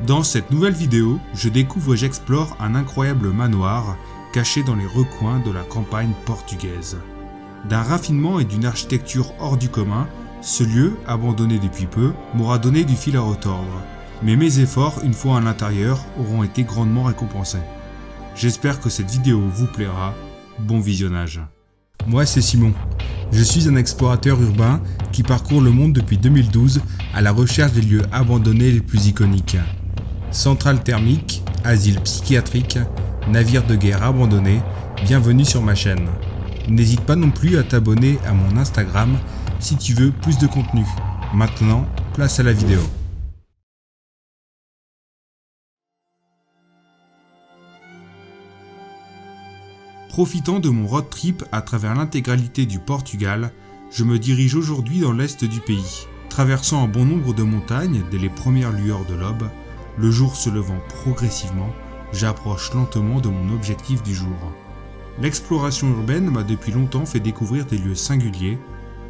Dans cette nouvelle vidéo, je découvre et j'explore un incroyable manoir caché dans les recoins de la campagne portugaise. D'un raffinement et d'une architecture hors du commun, ce lieu, abandonné depuis peu, m'aura donné du fil à retordre. Mais mes efforts, une fois à l'intérieur, auront été grandement récompensés. J'espère que cette vidéo vous plaira. Bon visionnage. Moi, c'est Simon. Je suis un explorateur urbain qui parcourt le monde depuis 2012 à la recherche des lieux abandonnés les plus iconiques. Centrales thermiques, asiles psychiatriques, navires de guerre abandonnés, bienvenue sur ma chaîne. N'hésite pas non plus à t'abonner à mon Instagram si tu veux plus de contenu. Maintenant, place à la vidéo. Profitant de mon road trip à travers l'intégralité du Portugal, je me dirige aujourd'hui dans l'est du pays. Traversant un bon nombre de montagnes dès les premières lueurs de l'aube, le jour se levant progressivement, j'approche lentement de mon objectif du jour. L'exploration urbaine m'a depuis longtemps fait découvrir des lieux singuliers,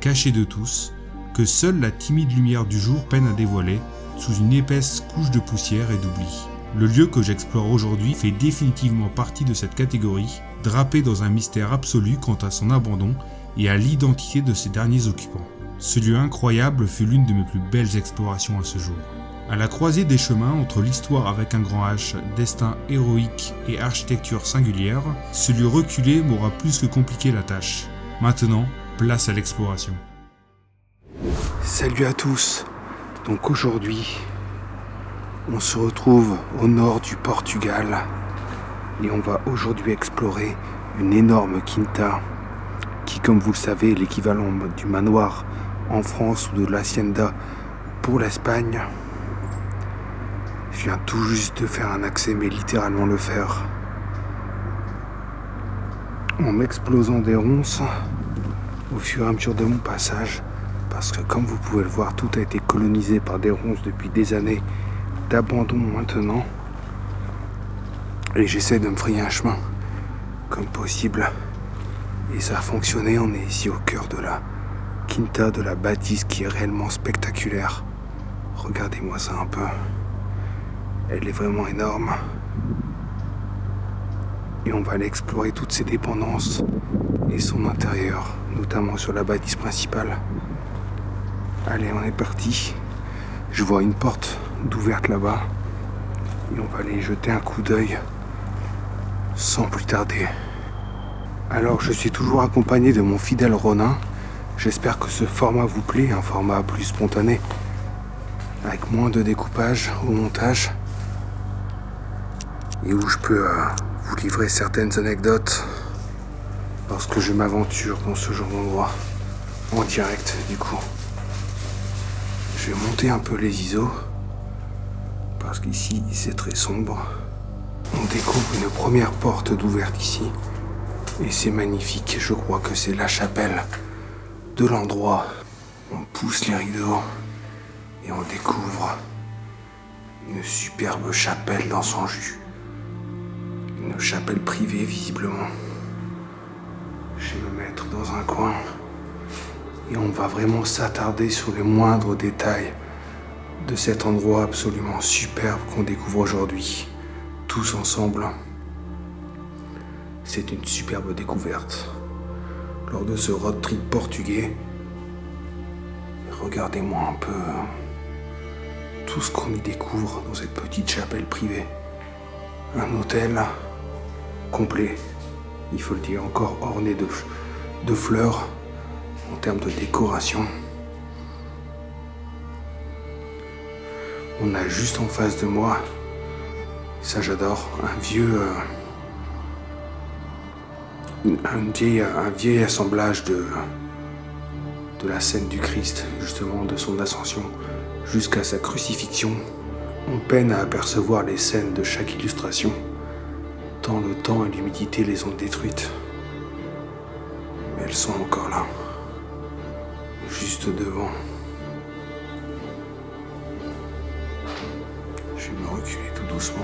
cachés de tous, que seule la timide lumière du jour peine à dévoiler sous une épaisse couche de poussière et d'oubli. Le lieu que j'explore aujourd'hui fait définitivement partie de cette catégorie, drapé dans un mystère absolu quant à son abandon et à l'identité de ses derniers occupants. Ce lieu incroyable fut l'une de mes plus belles explorations à ce jour. À la croisée des chemins entre l'histoire avec un grand H, destin héroïque et architecture singulière, ce lieu reculé m'aura plus que compliqué la tâche. Maintenant, place à l'exploration. Salut à tous. Donc aujourd'hui, on se retrouve au nord du Portugal et on va aujourd'hui explorer une énorme quinta qui, comme vous le savez, est l'équivalent du manoir en France ou de l'hacienda pour l'Espagne. Je viens tout juste de faire un accès, mais littéralement le faire, en explosant des ronces au fur et à mesure de mon passage, parce que comme vous pouvez le voir, tout a été colonisé par des ronces depuis des années d'abandon maintenant, et j'essaie de me frayer un chemin comme possible, et ça a fonctionné. On est ici au cœur de la quinta de la bâtisse qui est réellement spectaculaire. Regardez-moi ça un peu. Elle est vraiment énorme. Et on va aller explorer toutes ses dépendances et son intérieur, notamment sur la bâtisse principale. Allez, on est parti. Je vois une porte d'ouverte là-bas. Et on va aller y jeter un coup d'œil sans plus tarder. Alors, je suis toujours accompagné de mon fidèle Ronin. J'espère que ce format vous plaît, un format plus spontané, avec moins de découpage au montage, et où je peux vous livrer certaines anecdotes lorsque je m'aventure dans ce genre d'endroit, en direct du coup. Je vais monter un peu les ISO, parce qu'ici c'est très sombre. On découvre une première porte d'ouverte ici, et c'est magnifique. Je crois que c'est la chapelle de l'endroit. On pousse les rideaux et on découvre une superbe chapelle dans son jus. Une chapelle privée visiblement. Je vais me mettre dans un coin et on va vraiment s'attarder sur les moindres détails de cet endroit absolument superbe qu'on découvre aujourd'hui, tous ensemble. C'est une superbe découverte lors de ce road trip portugais. Regardez-moi un peu tout ce qu'on y découvre dans cette petite chapelle privée. Un hôtel complet, il faut le dire, encore orné de fleurs en termes de décoration. On a juste en face de moi, ça j'adore, un vieil assemblage de la scène du Christ, justement de son ascension jusqu'à sa crucifixion. On peine à apercevoir les scènes de chaque illustration, tant le temps et l'humidité les ont détruites. Mais elles sont encore là, juste devant. Je vais me reculer tout doucement.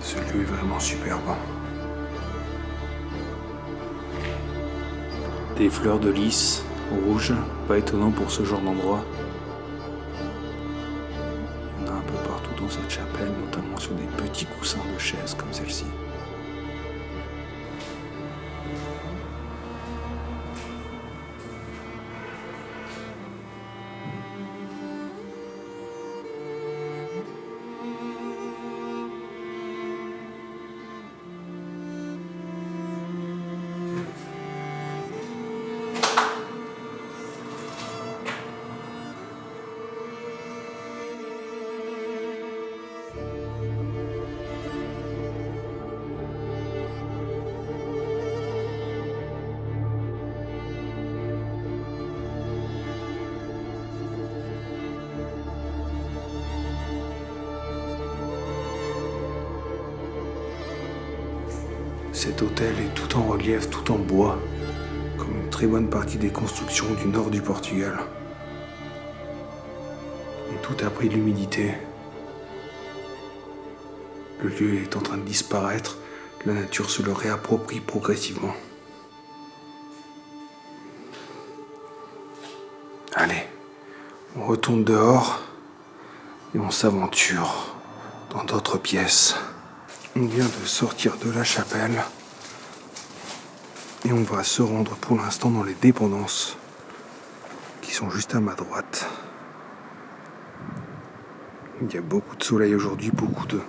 Ce lieu est vraiment superbe. Des fleurs de lys rouge, pas étonnant pour ce genre d'endroit. Il y en a un peu partout dans cette chapelle, notamment sur des petits coussins de chaises comme celle-ci. Cet hôtel est tout en relief, tout en bois, comme une très bonne partie des constructions du nord du Portugal. Et tout a pris de l'humidité. Le lieu est en train de disparaître, la nature se le réapproprie progressivement. Allez, on retourne dehors et on s'aventure dans d'autres pièces. On vient de sortir de la chapelle et on va se rendre pour l'instant dans les dépendances qui sont juste à ma droite. Il y a beaucoup de soleil aujourd'hui, beaucoup de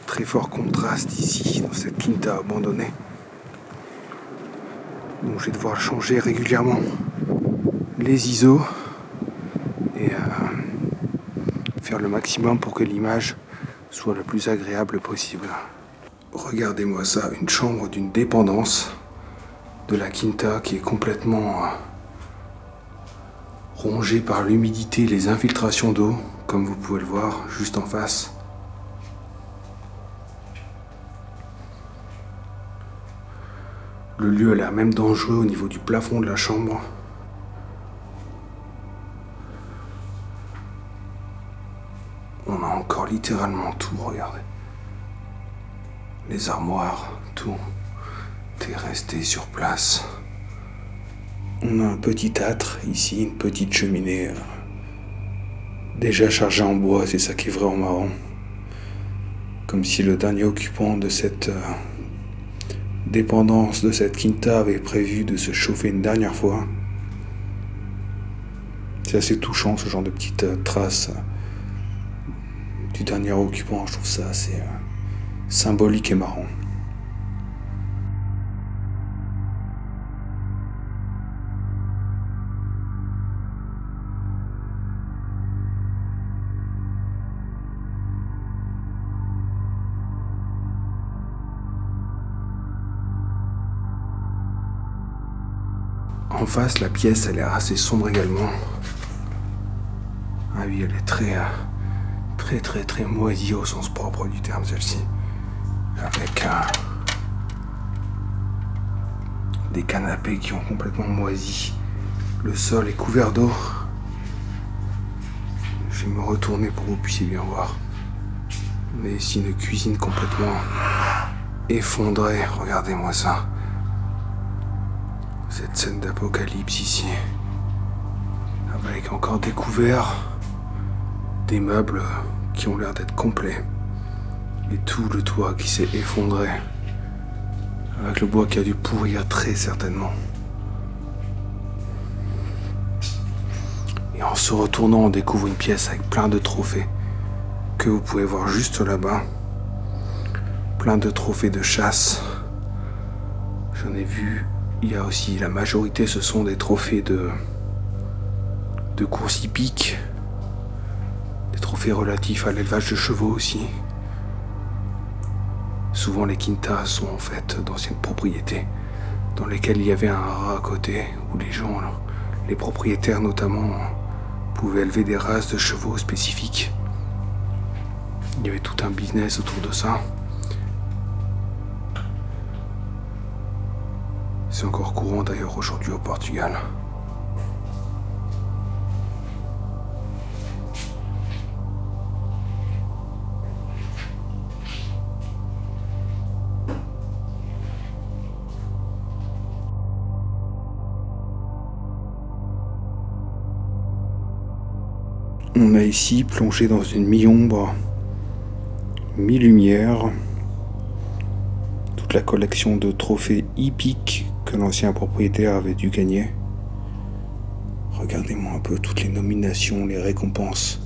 très forts contrastes ici dans cette quinta abandonnée. Donc je vais devoir changer régulièrement les ISO et faire le maximum pour que l'image soit le plus agréable possible. Regardez-moi ça, une chambre d'une dépendance de la quinta qui est complètement rongée par l'humidité et les infiltrations d'eau, comme vous pouvez le voir juste en face. Le lieu a l'air même dangereux au niveau du plafond de la chambre. On a encore littéralement tout, regardez. Les armoires, tout est resté sur place. On a un petit âtre ici, une petite cheminée déjà chargée en bois, c'est ça qui est vraiment marrant. Comme si le dernier occupant de cette dépendance, de cette quinta, avait prévu de se chauffer une dernière fois. C'est assez touchant ce genre de petites traces du dernier occupant, je trouve ça assez symbolique et marrant. En face, la pièce a l'air assez sombre également. Ah oui, elle est très moisie au sens propre du terme, celle-ci. Avec des canapés qui ont complètement moisi. Le sol est couvert d'eau. Je vais me retourner pour que vous puissiez bien voir. On a ici une cuisine complètement effondrée. Regardez-moi ça. Cette scène d'apocalypse ici. Avec encore des couverts, des meubles qui ont l'air d'être complets. Et tout le toit qui s'est effondré. Avec le bois qui a dû pourrir très certainement. Et en se retournant, on découvre une pièce avec plein de trophées que vous pouvez voir juste là-bas. Plein de trophées de chasse. J'en ai vu. Il y a aussi, la majorité, ce sont des trophées de courses hippiques. Des trophées relatifs à l'élevage de chevaux aussi. Souvent les quintas sont en fait d'anciennes propriétés dans lesquelles il y avait un haras à côté où les gens, les propriétaires notamment, pouvaient élever des races de chevaux spécifiques. Il y avait tout un business autour de ça. C'est encore courant d'ailleurs aujourd'hui au Portugal. On a ici plongé dans une mi-ombre, mi-lumière, toute la collection de trophées hippiques que l'ancien propriétaire avait dû gagner. Regardez-moi un peu toutes les nominations, les récompenses.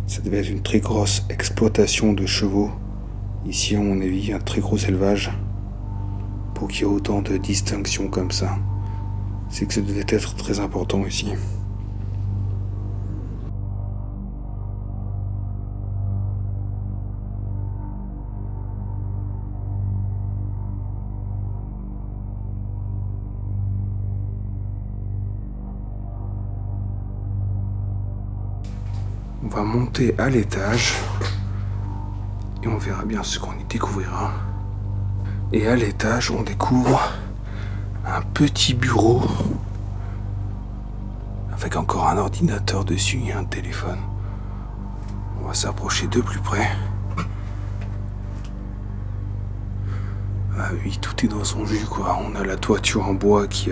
Ça devait être une très grosse exploitation de chevaux. Ici, à mon avis, un très gros élevage. Pour qu'il y ait autant de distinctions comme ça, c'est que ça devait être très important ici. On va monter à l'étage et on verra bien ce qu'on y découvrira. Et à l'étage, on découvre un petit bureau avec encore un ordinateur dessus et un téléphone. On va s'approcher de plus près. Ah oui, tout est dans son jus, quoi. On a la toiture en bois qui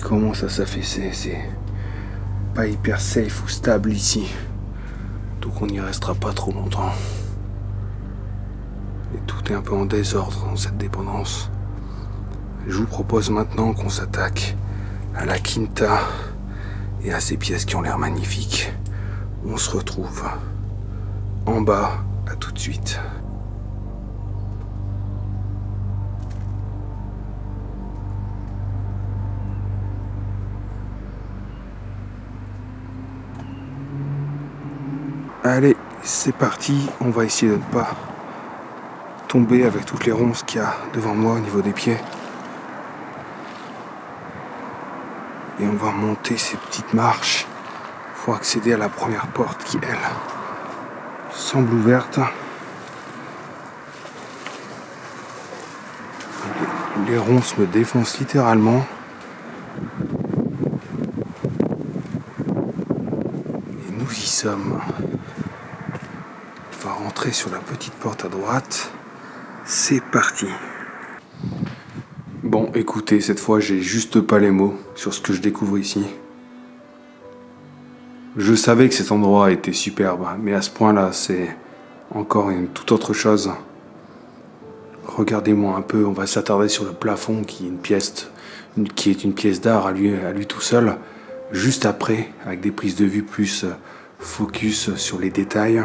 commence à s'affaisser. C'est pas hyper safe ou stable ici. Donc on n'y restera pas trop longtemps. Et tout est un peu en désordre dans cette dépendance. Je vous propose maintenant qu'on s'attaque à la quinta et à ces pièces qui ont l'air magnifiques. On se retrouve en bas. À tout de suite. Allez, c'est parti. On va essayer de ne pas tomber avec toutes les ronces qu'il y a devant moi au niveau des pieds. Et on va monter ces petites marches pour accéder à la première porte qui, elle, semble ouverte. Les ronces me défoncent littéralement. Et nous y sommes. On va rentrer sur la petite porte à droite. C'est parti. Bon, écoutez, cette fois, j'ai juste pas les mots sur ce que je découvre ici. Je savais que cet endroit était superbe, mais à ce point-là, c'est encore une toute autre chose. Regardez-moi un peu, on va s'attarder sur le plafond qui est une pièce d'art à lui tout seul. Juste après, avec des prises de vue plus focus sur les détails.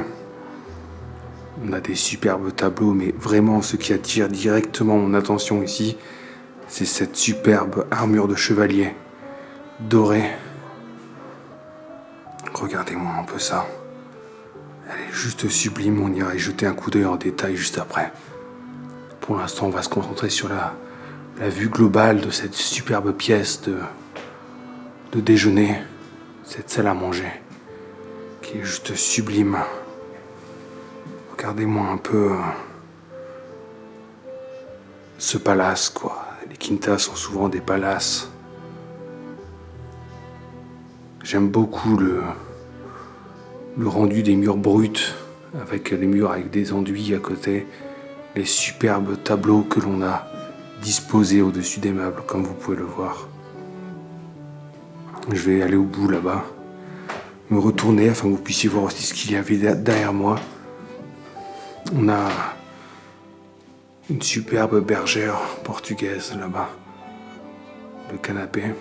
On a des superbes tableaux, mais vraiment ce qui attire directement mon attention ici, c'est cette superbe armure de chevalier, dorée. Regardez-moi un peu ça. Elle est juste sublime, on ira y jeter un coup d'œil en détail juste après. Pour l'instant, on va se concentrer sur la vue globale de cette superbe pièce de déjeuner, cette salle à manger, qui est juste sublime. Regardez-moi un peu ce palace, quoi. Les quintas sont souvent des palaces. J'aime beaucoup le rendu des murs bruts, avec les murs avec des enduits à côté, les superbes tableaux que l'on a disposés au-dessus des meubles, comme vous pouvez le voir. Je vais aller au bout là-bas, me retourner afin que vous puissiez voir aussi ce qu'il y avait derrière moi. On a une superbe bergère portugaise là-bas. Le canapé,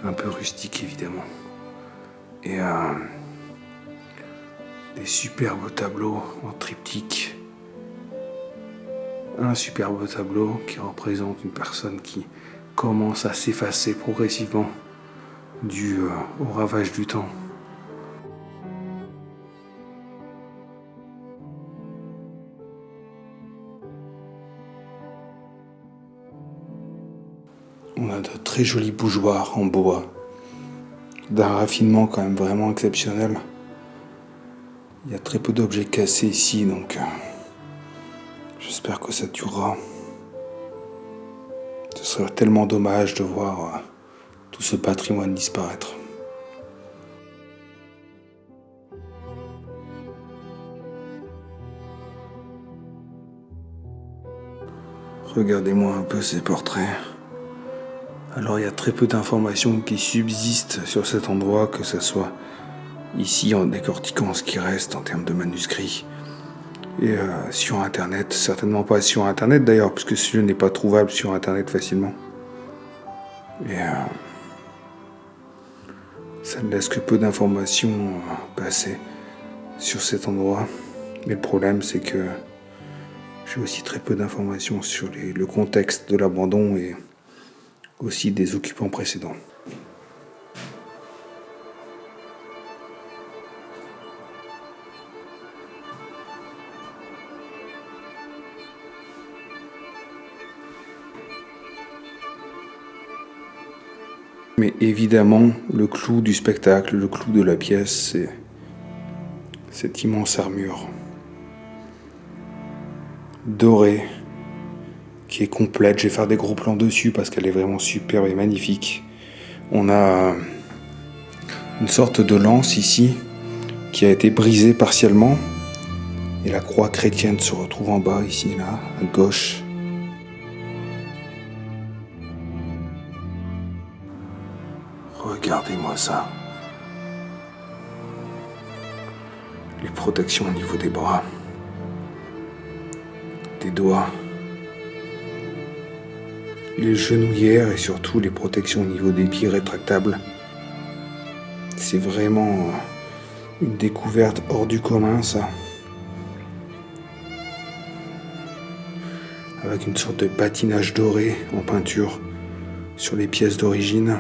un peu rustique évidemment. Et des superbes tableaux en triptyque. Un superbe tableau qui représente une personne qui commence à s'effacer progressivement dû au ravage du temps. On a de très jolis bougeoirs en bois, d'un raffinement quand même vraiment exceptionnel. Il y a très peu d'objets cassés ici, donc j'espère que ça durera. Ce serait tellement dommage de voir tout ce patrimoine disparaître. Regardez-moi un peu ces portraits. Alors il y a très peu d'informations qui subsistent sur cet endroit, que ce soit ici en décortiquant ce qui reste en termes de manuscrits. Et sur internet, certainement pas sur internet d'ailleurs, puisque ce lieu n'est pas trouvable sur internet facilement. Et ça ne laisse que peu d'informations passer sur cet endroit. Mais le problème, c'est que j'ai aussi très peu d'informations sur le contexte de l'abandon et aussi des occupants précédents. Mais évidemment, le clou du spectacle, le clou de la pièce, c'est cette immense armure dorée qui est complète. Je vais faire des gros plans dessus parce qu'elle est vraiment superbe et magnifique. On a une sorte de lance ici qui a été brisée partiellement et la croix chrétienne se retrouve en bas, ici, là, à gauche. Regardez-moi ça. Les protections au niveau des bras, des doigts, les genouillères et surtout les protections au niveau des pieds rétractables. C'est vraiment une découverte hors du commun, ça. Avec une sorte de patinage doré en peinture sur les pièces d'origine.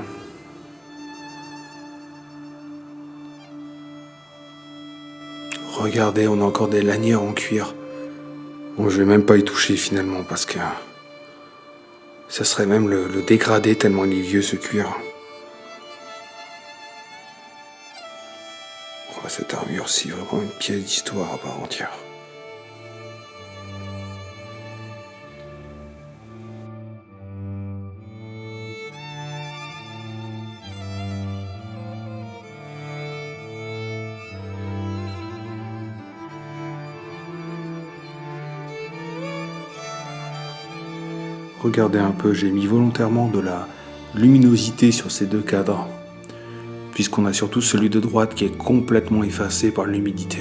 Regardez, on a encore des lanières en cuir. Bon, je vais même pas y toucher finalement parce que ça serait même le dégrader tellement il est vieux ce cuir. Oh, cette armure, c'est vraiment une pièce d'histoire à part entière. Regardez un peu, j'ai mis volontairement de la luminosité sur ces deux cadres, puisqu'on a surtout celui de droite qui est complètement effacé par l'humidité.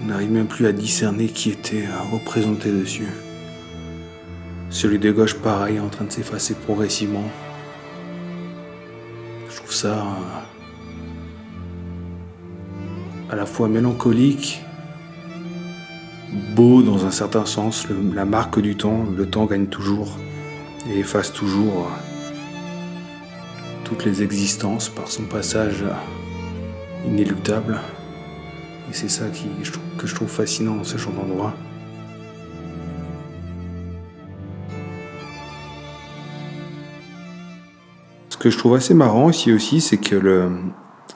On n'arrive même plus à discerner qui était représenté dessus. Celui de gauche, pareil, est en train de s'effacer progressivement. Je trouve ça à la fois mélancolique, beau dans un certain sens, la marque du temps. Le temps gagne toujours et efface toujours toutes les existences par son passage inéluctable. Et c'est ça que je trouve fascinant dans ce genre d'endroit. Ce que je trouve assez marrant ici aussi, c'est que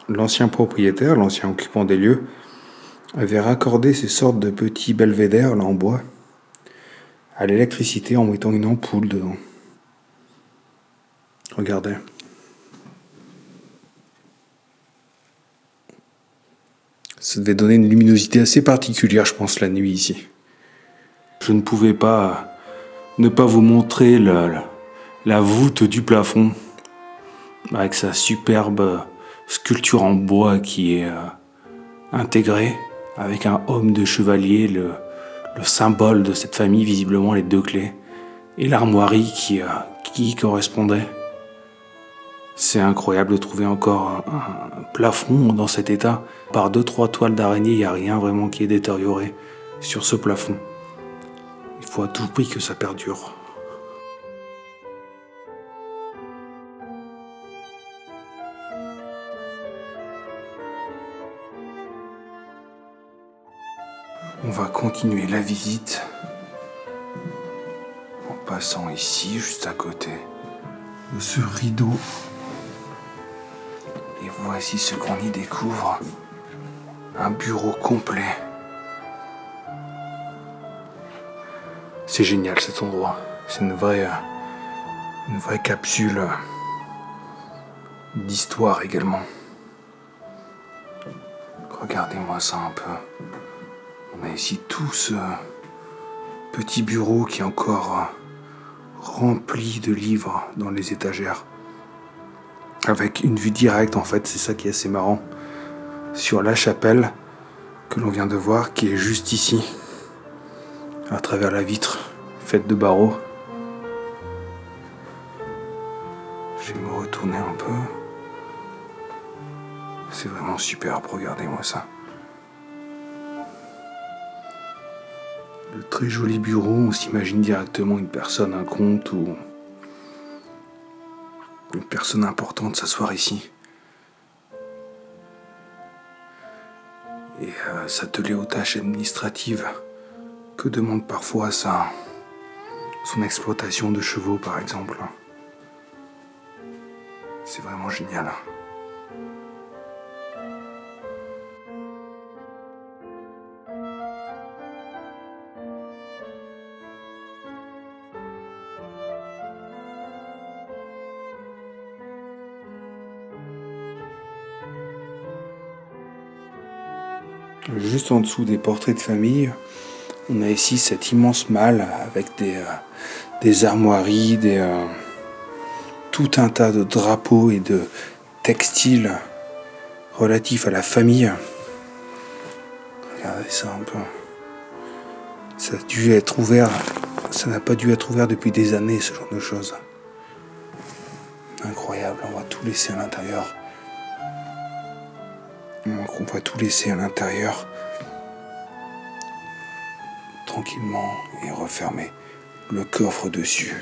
l'ancien propriétaire, l'ancien occupant des lieux, avait raccordé ces sortes de petits belvédères là en bois à l'électricité en mettant une ampoule dedans. Regardez. Ça devait donner une luminosité assez particulière, je pense, la nuit ici. Je ne pouvais pas ne pas vous montrer la voûte du plafond avec sa superbe sculpture en bois qui est intégrée avec un homme de chevalier, le symbole de cette famille, visiblement les deux clés, et l'armoirie qui correspondait. C'est incroyable de trouver encore un plafond dans cet état. Par 2-3 toiles d'araignée, il n'y a rien vraiment qui est détérioré sur ce plafond. Il faut à tout prix que ça perdure. On va continuer la visite en passant ici, juste à côté de ce rideau. Et voici ce qu'on y découvre. Un bureau complet. C'est génial cet endroit. C'est une vraie capsule d'histoire également. Regardez-moi ça un peu. On a ici tout ce petit bureau qui est encore rempli de livres dans les étagères. Avec une vue directe, en fait, c'est ça qui est assez marrant, sur la chapelle que l'on vient de voir, qui est juste ici, à travers la vitre faite de barreaux. Je vais me retourner un peu. C'est vraiment superbe, regardez-moi ça. Le très joli bureau, on s'imagine directement une personne, un comte ou une personne importante s'asseoir ici. Et s'atteler aux tâches administratives que demande parfois son exploitation de chevaux, par exemple. C'est vraiment génial. Juste en dessous des portraits de famille, on a ici cette immense malle avec des armoiries, tout un tas de drapeaux et de textiles relatifs à la famille. Regardez ça un peu. Ça a dû être ouvert, ça n'a pas dû être ouvert depuis des années, ce genre de choses. Incroyable, on va tout laisser à l'intérieur. Donc on va tout laisser à l'intérieur, tranquillement, et refermer le coffre dessus.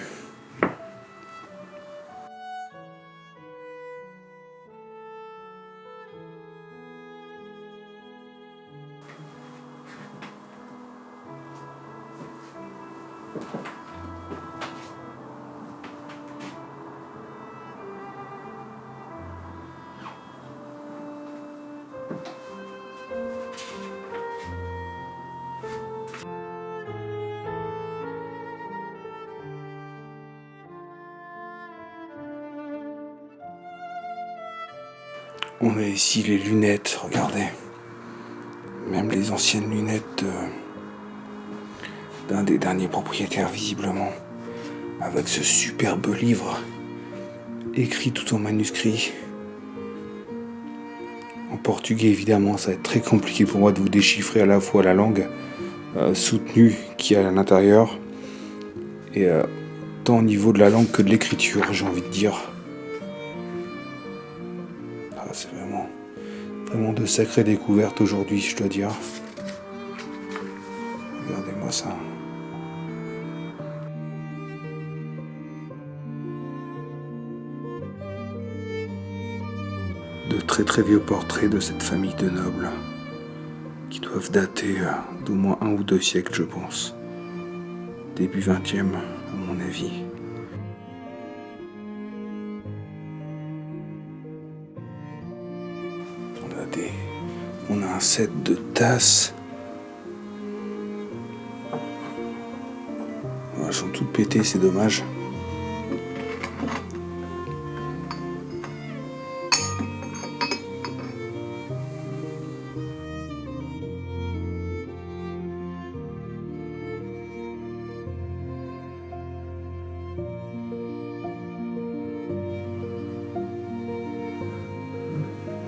On a ici les lunettes, regardez. Même les anciennes lunettes d'un des derniers propriétaires, visiblement. Avec ce superbe livre, écrit tout en manuscrit. En portugais, évidemment, ça va être très compliqué pour moi de vous déchiffrer à la fois la langue soutenue qu'il y a à l'intérieur, et tant au niveau de la langue que de l'écriture, j'ai envie de dire. C'est vraiment de sacrées découvertes aujourd'hui, je dois dire. Regardez-moi ça. De très très vieux portraits de cette famille de nobles qui doivent dater d'au moins 1 ou 2 siècles, je pense. Début 20e, à mon avis. On a un set de tasses. Elles sont toutes pétées, c'est dommage.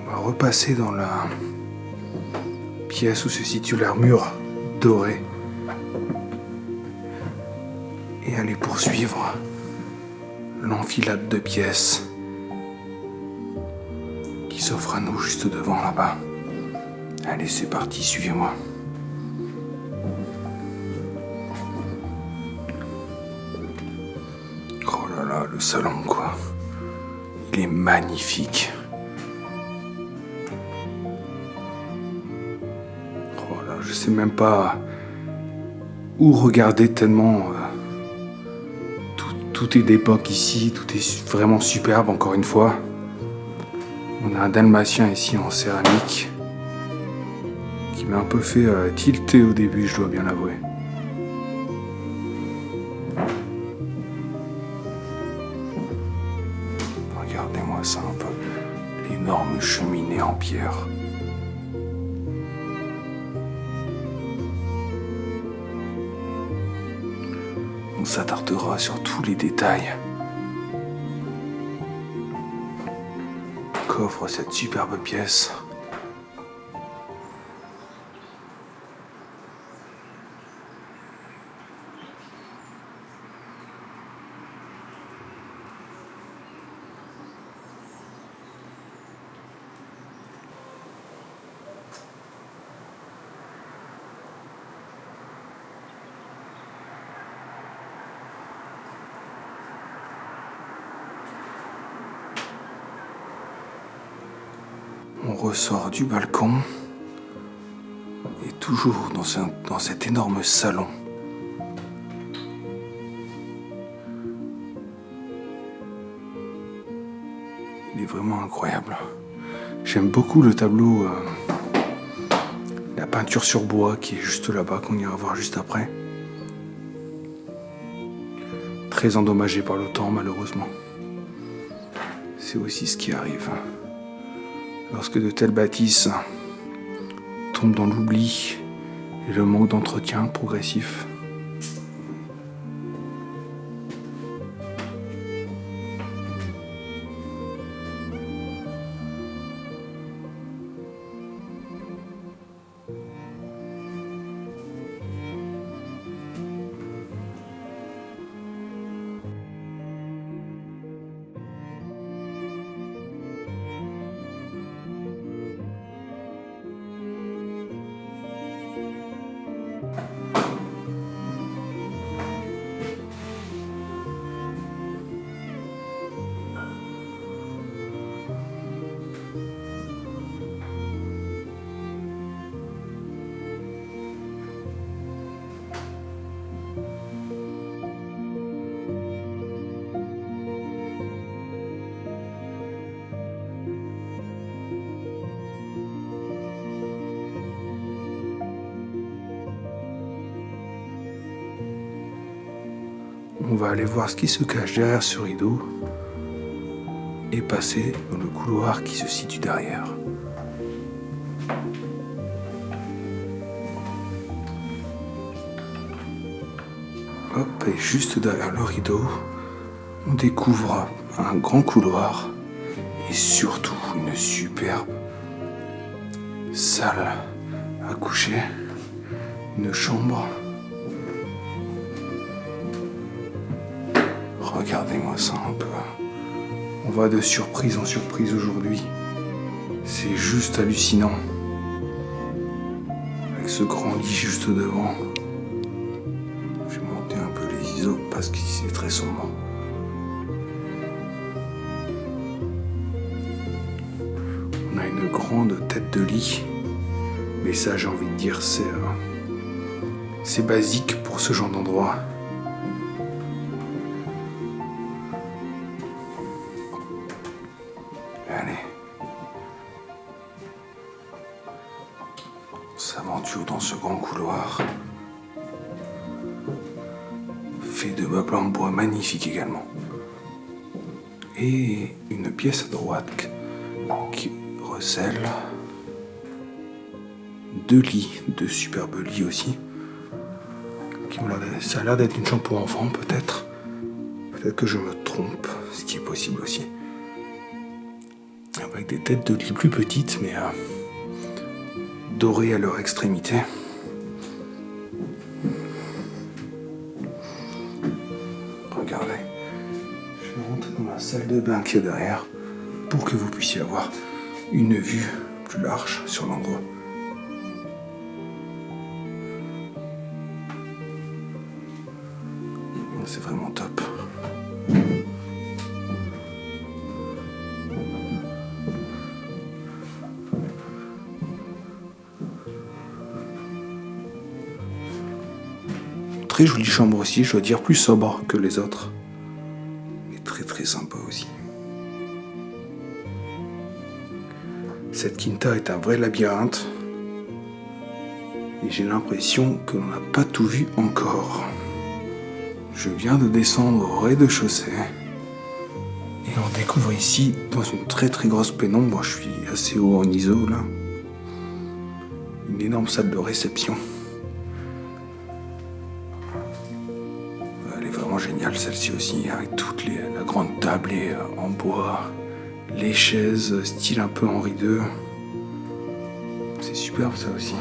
On va repasser dans la pièce où se situe l'armure dorée et aller poursuivre l'enfilade de pièces qui s'offre à nous juste devant là-bas. Allez, c'est parti, suivez-moi. Oh là là, le salon, quoi. Il est magnifique. Je sais même pas où regarder tellement tout est d'époque ici, tout est vraiment superbe encore une fois. On a un dalmatien ici en céramique qui m'a un peu fait tilter au début, je dois bien l'avouer. Regardez-moi ça un peu, l'énorme cheminée en pierre. On s'attardera sur tous les détails. Qu'offre cette superbe pièce. On ressort du balcon et toujours dans cet énorme salon. Il est vraiment incroyable. J'aime beaucoup le tableau, la peinture sur bois qui est juste là-bas, qu'on ira voir juste après. Très endommagé par le temps, malheureusement. C'est aussi ce qui arrive lorsque de telles bâtisses tombent dans l'oubli et le manque d'entretien progressif. On va aller voir ce qui se cache derrière ce rideau et passer dans le couloir qui se situe derrière. Hop, et juste derrière le rideau, on découvre un grand couloir et surtout une superbe salle à coucher, une chambre. Regardez-moi ça un peu. On va de surprise en surprise aujourd'hui. C'est juste hallucinant. Avec ce grand lit juste devant. Je vais monter un peu les ISO parce qu'ici c'est très sombre. On a une grande tête de lit. Mais ça, j'ai envie de dire, c'est basique pour ce genre d'endroit. Allez. On s'aventure dans ce grand couloir. Fait de meubles en bois magnifiques également. Et une pièce à droite qui recèle 2 lits, 2 superbes lits aussi. Ça a l'air d'être une chambre pour enfants, peut-être. Peut-être que je me trompe, ce qui est possible aussi. Avec des têtes de lit plus petites, mais dorées à leur extrémité. Regardez. Je vais rentrer dans la salle de bain qui est derrière pour que vous puissiez avoir une vue plus large sur l'endroit. C'est vraiment top. Très jolie chambre aussi, je dois dire plus sobre que les autres. Et très très sympa aussi. Cette quinta est un vrai labyrinthe. Et j'ai l'impression que l'on n'a pas tout vu encore. Je viens de descendre au rez-de-chaussée. Et on découvre ici, dans une très très grosse pénombre, moi je suis assez haut en ISO là, une énorme salle de réception. Elle est géniale celle-ci aussi, avec la grande table en bois, les chaises style un peu Henri II. C'est superbe ça aussi.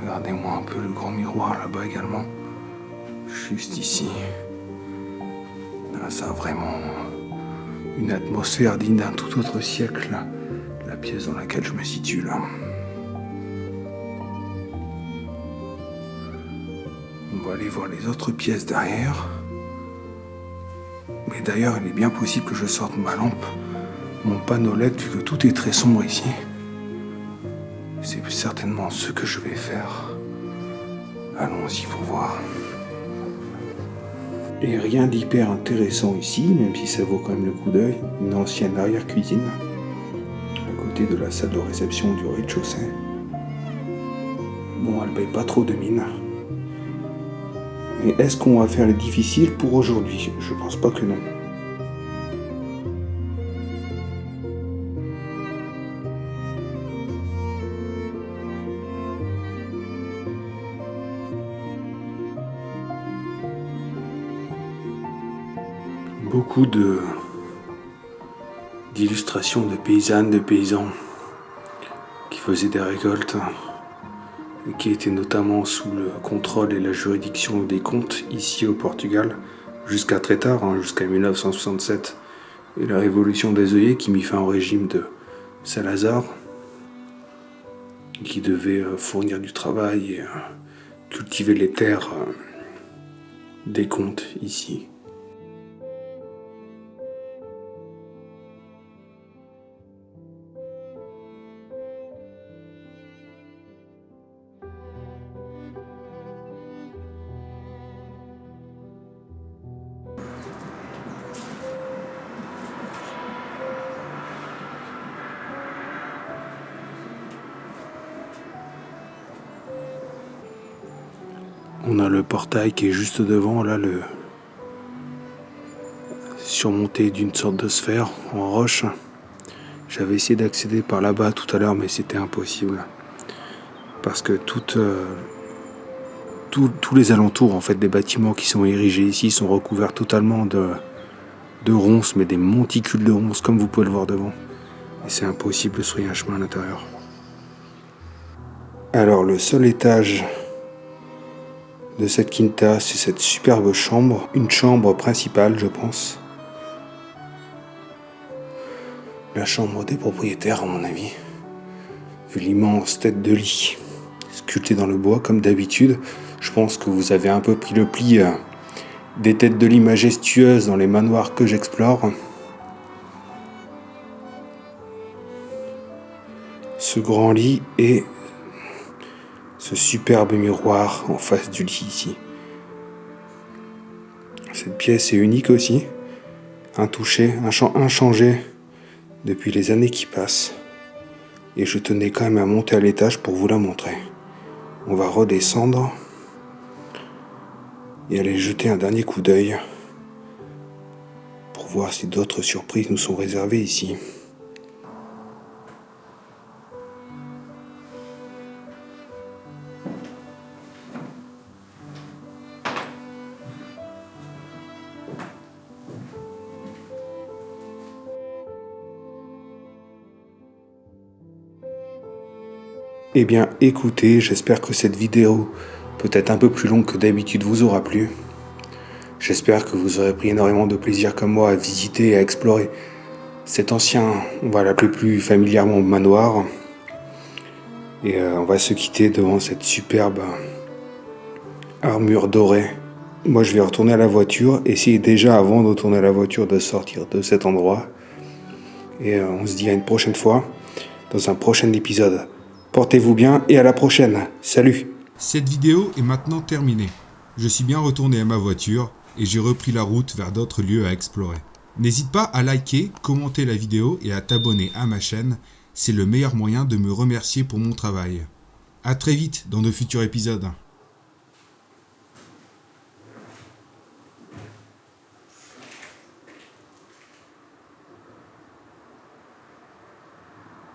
Regardez-moi un peu le grand miroir là-bas également, juste ici. Ça a vraiment une atmosphère digne d'un tout autre siècle, la pièce dans laquelle je me situe là. On va aller voir les autres pièces derrière. Mais d'ailleurs, il est bien possible que je sorte ma lampe, mon panneau LED, vu que tout est très sombre ici. C'est certainement ce que je vais faire. Allons-y pour voir. Et rien d'hyper intéressant ici, même si ça vaut quand même le coup d'œil. Une ancienne arrière-cuisine, à côté de la salle de réception du rez-de-chaussée. Bon, elle paye pas trop de mine. Mais est-ce qu'on va faire les difficiles pour aujourd'hui? Je pense pas que non. Beaucoup d'illustrations de paysannes, de paysans qui faisaient des récoltes et qui étaient notamment sous le contrôle et la juridiction des comtes ici au Portugal jusqu'à très tard, jusqu'à 1967 et la révolution des œillets qui mit fin au régime de Salazar, qui devait fournir du travail et cultiver les terres des comtes ici. On a le portail qui est juste devant, là, surmonté d'une sorte de sphère en roche. J'avais essayé d'accéder par là-bas tout à l'heure, mais c'était impossible. Parce que tous les alentours en fait, des bâtiments qui sont érigés ici sont recouverts totalement de ronces, mais des monticules de ronces, comme vous pouvez le voir devant. Et c'est impossible de se frayer un chemin à l'intérieur. Alors, le seul étage de cette quinta, c'est cette superbe chambre, une chambre principale, je pense. La chambre des propriétaires, à mon avis. Vu l'immense tête de lit sculptée dans le bois, comme d'habitude. Je pense que vous avez un peu pris le pli des têtes de lit majestueuses dans les manoirs que j'explore. Ce grand lit et ce superbe miroir en face du lit ici. Cette pièce est unique aussi, intouchée, inchangée depuis les années qui passent. Et je tenais quand même à monter à l'étage pour vous la montrer. On va redescendre et aller jeter un dernier coup d'œil pour voir si d'autres surprises nous sont réservées ici. Eh bien, écoutez, j'espère que cette vidéo, peut-être un peu plus longue que d'habitude, vous aura plu. J'espère que vous aurez pris énormément de plaisir comme moi à visiter et à explorer cet ancien, on va l'appeler plus familièrement manoir. Et on va se quitter devant cette superbe armure dorée. Moi, je vais retourner à la voiture, essayer déjà avant de retourner à la voiture de sortir de cet endroit. Et on se dit à une prochaine fois, dans un prochain épisode. Portez-vous bien et à la prochaine. Salut! Cette vidéo est maintenant terminée. Je suis bien retourné à ma voiture et j'ai repris la route vers d'autres lieux à explorer. N'hésite pas à liker, commenter la vidéo et à t'abonner à ma chaîne. C'est le meilleur moyen de me remercier pour mon travail. À très vite dans de futurs épisodes.